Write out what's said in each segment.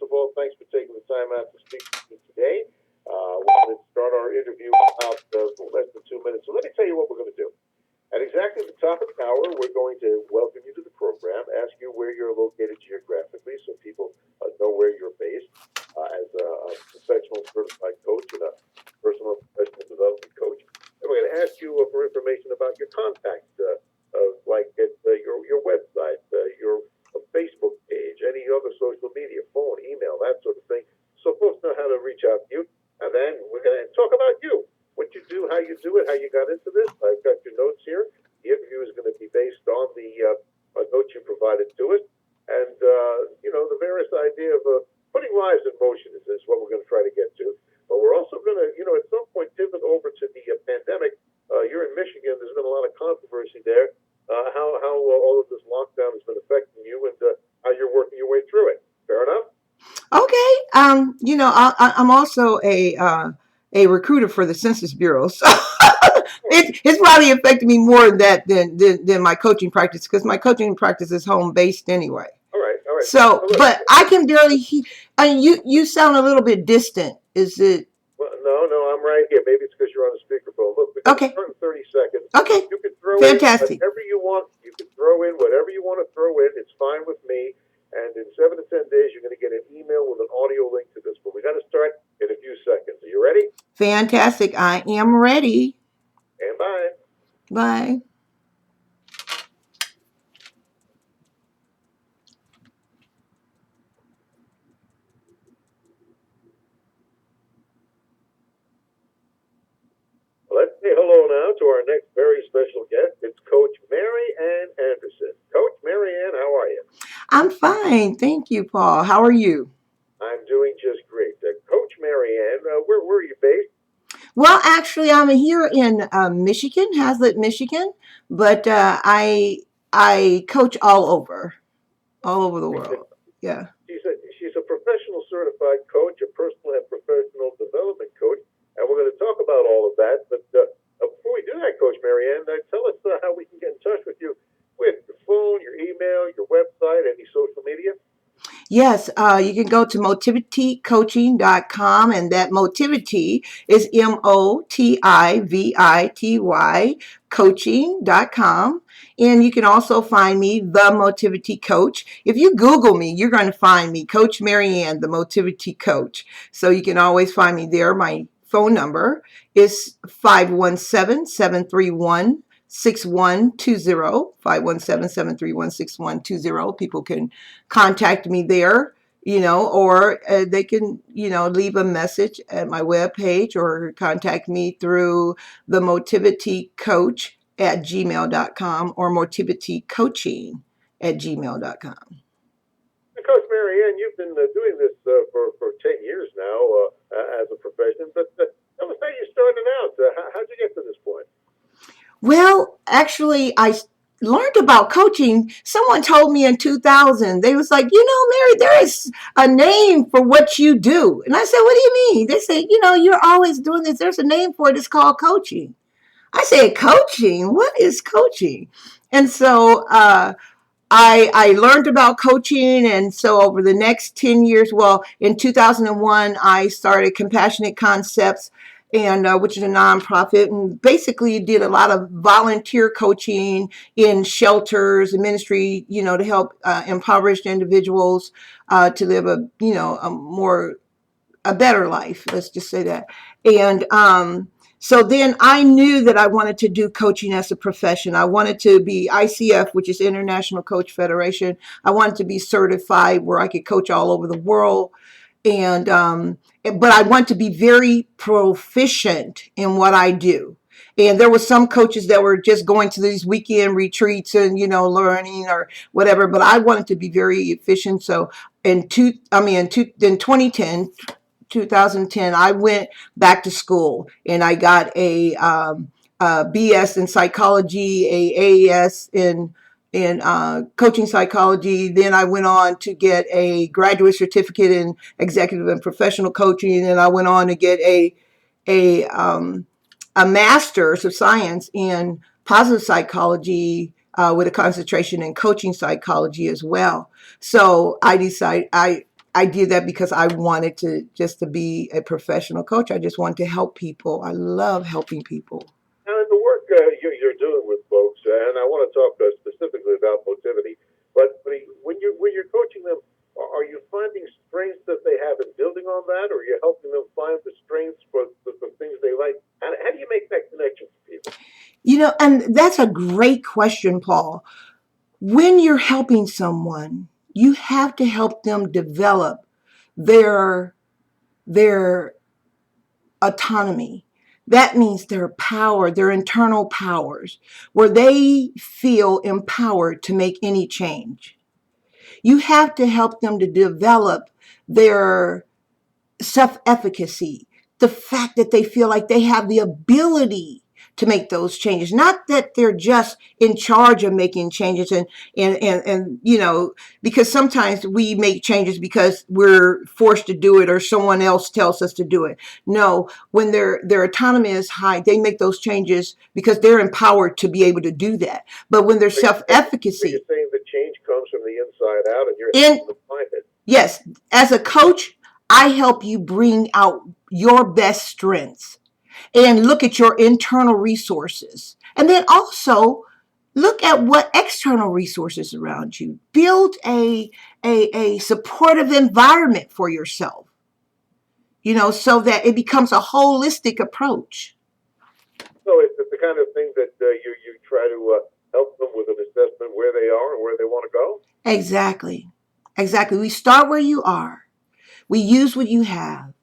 of all, thanks for taking the time out to speak to me today. We're going to start our interview in about less than 2 minutes. So let me tell you what we're going to do. At exactly the top of the hour, we're going to welcome you to the program, ask you where you're located geographically so people know where you're based as a professional certified coach and a personal and professional development coach. And we're going to ask you for information about your contacts, like at your website, your Facebook page, any other social media, phone, email, that sort of thing, so folks know how to reach out to you. And then we're going to talk about you. What you do, how you do it, how you got into this. I've got your notes here. The interview is going to be based on the notes you provided to us. And, the various idea of putting lives in motion is what we're going to try to get to. But we're also going to, at some point, pivot over to the pandemic. You're in Michigan. There's been a lot of controversy there. How all of this lockdown has been affecting you and how you're working your way through it. Fair enough? Okay. I'm also a recruiter for the Census Bureau, so it's probably affected me more than my coaching practice, because my coaching practice is home based anyway. All right. So, but I can barely hear. You sound a little bit distant. Is it? Well, no, I'm right here. Maybe it's because you're on the speakerphone. Look, we're going to start in 30 seconds. Okay. You can throw Fantastic. in whatever you want. You can throw in whatever you want to throw in. It's fine with me. And in 7 to 10 days, you're going to get an email with an audio link to this. But we got to start in a few seconds. Are you ready? Fantastic. I am ready. And bye. Bye. Let's say hello now to our next very special guest. It's Coach Mary Ann Anderson. Coach Mary Ann, how are you? I'm fine. Thank you, Paul. How are you? I'm doing just great. Coach Mary Ann, where are you based? Well, actually, I'm here in Michigan, Hazlet, Michigan, but I coach all over the world. Yeah. She's a professional certified coach, a personal and professional development coach, and we're going to talk about all of that. But before we do that, Coach Mary Ann, tell us how we can get in touch with you with your phone, your email, your website, any social media. Yes, you can go to motivitycoaching.com, and that motivity is MOTIVITY coaching.com. And you can also find me, The Motivity Coach. If you Google me, you're going to find me, Coach Mary Ann, The Motivity Coach. So you can always find me there. My phone number is 517-731-6120, 517-731-6120. People can contact me there, or they can, leave a message at my webpage or contact me through the Motivity Coach at gmail.com or motivitycoaching@gmail.com. Coach Mary Ann, you've been doing this for 10 years now as a profession, but tell us how you started out. How'd you get to this point? Well, actually, I learned about coaching. Someone told me in 2000, they was like, Mary, there is a name for what you do. And I said, what do you mean? They said, you're always doing this. There's a name for it. It's called coaching. I said, coaching? What is coaching? And so I learned about coaching. And so over the next 10 years, well, in 2001, I started Compassionate Concepts, and which is a nonprofit, and basically did a lot of volunteer coaching in shelters and ministry, to help impoverished individuals to live a better life. Let's just say that. And so then I knew that I wanted to do coaching as a profession. I wanted to be ICF, which is International Coach Federation. I wanted to be certified where I could coach all over the world. And but I want to be very proficient in what I do. And there were some coaches that were just going to these weekend retreats and, learning or whatever. But I wanted to be very efficient. So in 2010, I went back to school and I got a BS in psychology, a AAS in coaching psychology. Then I went on to get a graduate certificate in executive and professional coaching. And then I went on to get a master's of science in positive psychology with a concentration in coaching psychology as well. So I decided I I did that because I wanted to be a professional coach. I just wanted to help people. I love helping people. Now, in the work you're doing with folks, and I want to talk specifically about motivity, but when you're coaching them, are you finding strengths that they have and building on that, or are you helping them find the strengths for the things they like? How do you make that connection for people? And that's a great question, Paul. When you're helping someone, you have to help them develop their their autonomy. That means their power, their internal powers, where they feel empowered to make any change. You have to help them to develop their self-efficacy, the fact that they feel like they have the ability to make those changes, not that they're just in charge of making changes. And because sometimes we make changes because we're forced to do it or someone else tells us to do it. No, when their autonomy is high, they make those changes because they're empowered to be able to do that. But when their So you're self-efficacy, saying the change comes from the inside out, and you're in helping them find it. yes, as a coach, I help you bring out your best strengths and look at your internal resources. And then also look at what external resources around you. Build a supportive environment for yourself, so that it becomes a holistic approach. So it's the kind of thing that you try to help them with an assessment where they are and where they want to go. Exactly. Exactly. We start where you are. We use what you have.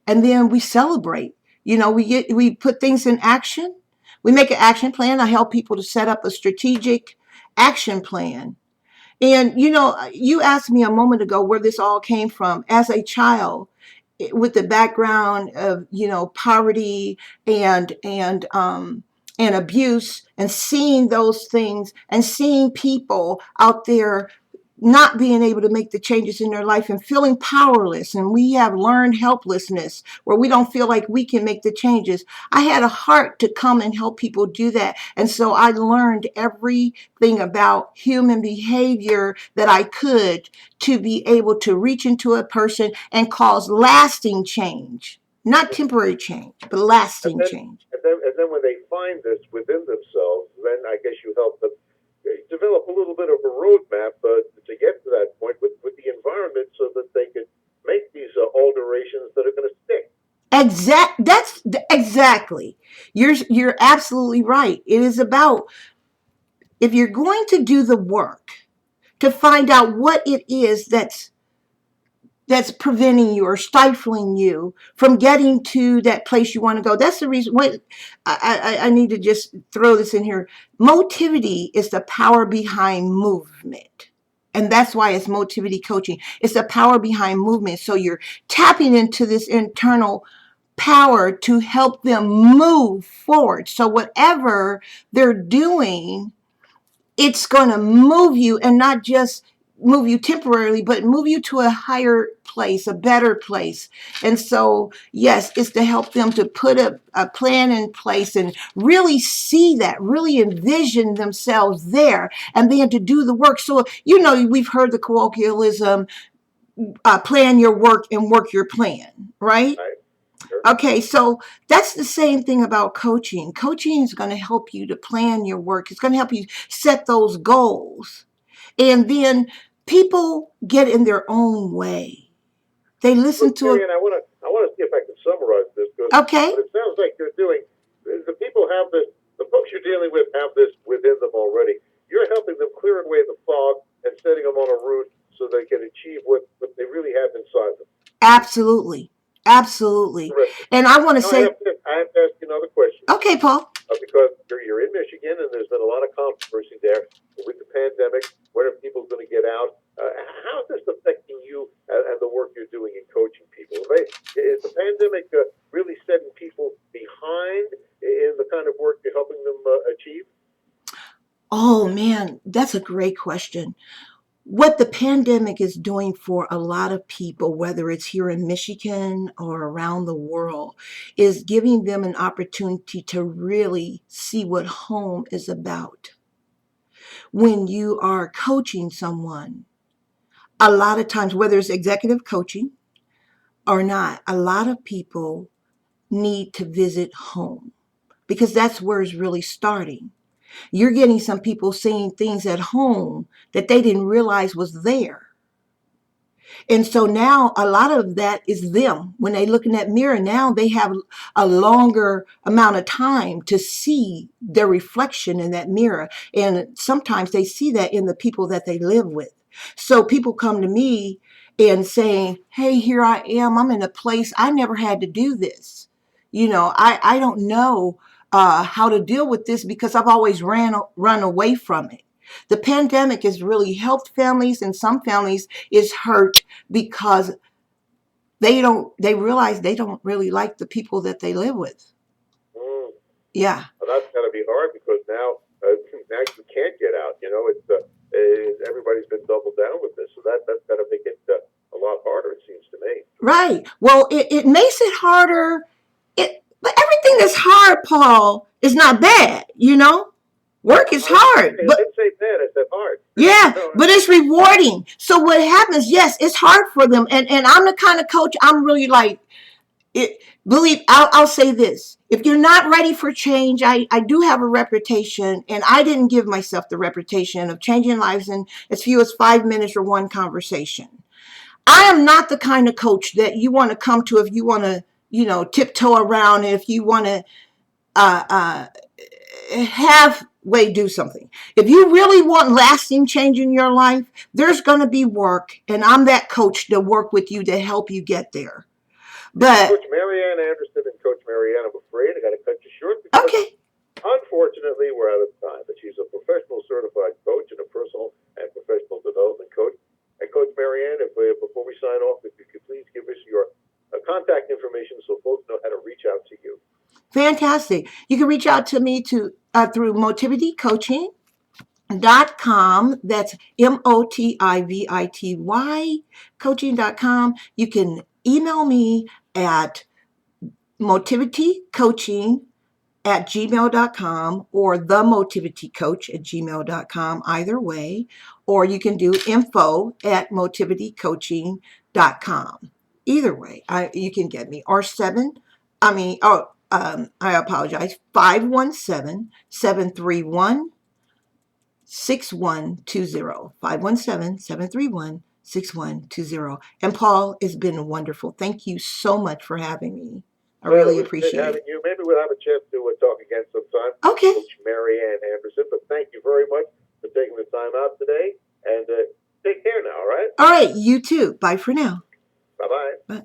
And then we celebrate. We put things in action. We make an action plan. I help people to set up a strategic action plan. And you asked me a moment ago where this all came from. As a child, with the background of poverty and abuse, and seeing those things, and seeing people out there not being able to make the changes in their life and feeling powerless, and we have learned helplessness where we don't feel like we can make the changes. I had a heart to come and help people do that, and so I learned everything about human behavior that I could to be able to reach into a person and cause lasting change, not temporary change, but And lasting then, change. and then when they find this within themselves, then I guess you help them develop a little bit of a roadmap to get to that point with the environment so that they can make these alterations that are going to stick. That's exactly. You're absolutely right. It is about, if you're going to do the work to find out what it is that's preventing you or stifling you from getting to that place you want to go. That's the reason. Wait, I need to just throw this in here. Motivity is the power behind movement. And that's why it's motivity coaching. It's the power behind movement. So you're tapping into this internal power to help them move forward. So whatever they're doing, it's going to move you, and not just move you temporarily, but move you to a higher place, a better place. And so, yes, it's to help them to put a plan in place and really see that, really envision themselves there, and then to do the work. So, we've heard the colloquialism, plan your work and work your plan, right? Right? Sure. Okay, so that's the same thing about coaching. Coaching is going to help you to plan your work. It's going to help you set those goals. And then people get in their own way. They listen Look, to Marianne, I want to see if I can summarize this, because okay, what it sounds like you're doing, the people have this, the folks you're dealing with have this within them already. You're helping them clear away the fog and setting them on a route so they can achieve what they really have inside them. absolutely. Absolutely. Terrific. And I want to Now, say, I have to ask you another question, okay, Paul. because you're in Michigan, and there's been a lot of controversy there with the pandemic. When are people going to get out? How is this affecting you and the work you're doing in coaching people? Is the pandemic really setting people behind in the kind of work you're helping them achieve? Oh, man, that's a great question. What the pandemic is doing for a lot of people, whether it's here in Michigan or around the world, is giving them an opportunity to really see what home is about. When you are coaching someone, a lot of times, whether it's executive coaching or not, a lot of people need to visit home because that's where it's really starting. You're getting some people seeing things at home that they didn't realize was there. And so now a lot of that is them. When they look in that mirror, now they have a longer amount of time to see their reflection in that mirror. And sometimes they see that in the people that they live with. So people come to me and saying, hey, here I am. I'm in a place I never had to do this. I don't know how to deal with this because I've always run away from it. The pandemic has really helped families, and some families is hurt because they realize they don't really like the people that they live with. Mm. Yeah. Well, that's got to be hard because now you can't get out. Everybody's been doubled down with this, so that's got to make it a lot harder. It seems to me. Right. Well, it makes it harder. But everything that's hard, Paul, is not bad. Work is hard, I but didn't say bad. I said hard. yeah, but it's rewarding. So what happens? Yes, it's hard for them, and I'm the kind of coach. I'm really like it. Believe I'll say this: if you're not ready for change, I do have a reputation, and I didn't give myself the reputation of changing lives in as few as 5 minutes or one conversation. I am not the kind of coach that you want to come to if you want to, tiptoe around, and if you want to uh, uh, halfway do something. If you really want lasting change in your life, there's going to be work, and I'm that coach to work with you to help you get there. But Coach Marianne Anderson and Coach Marianne, I'm afraid I got to cut you short because okay, unfortunately we're out of time. But she's a professional certified coach and a personal and professional development coach. And Coach Marianne, before we sign off, if you could please give us your contact information so folks know how to reach out to you. fantastic. You can reach out to me through motivitycoaching.com. That's MOTIVITY coaching.com. You can email me at motivitycoaching@gmail.com or themotivitycoach@gmail.com, either way. Or you can do info@motivitycoaching.com. Either way, you can get me. Or I apologize, 517-731-6120. 517-731-6120. And Paul, it's been wonderful. Thank you so much for having me. I Well, really it was appreciate having it. you. Maybe we'll have a chance to talk again sometime. Okay. Coach Marianne Anderson. But thank you very much for taking the time out today. And take care now, all right? All right. You too. Bye for now. Bye-bye. Bye.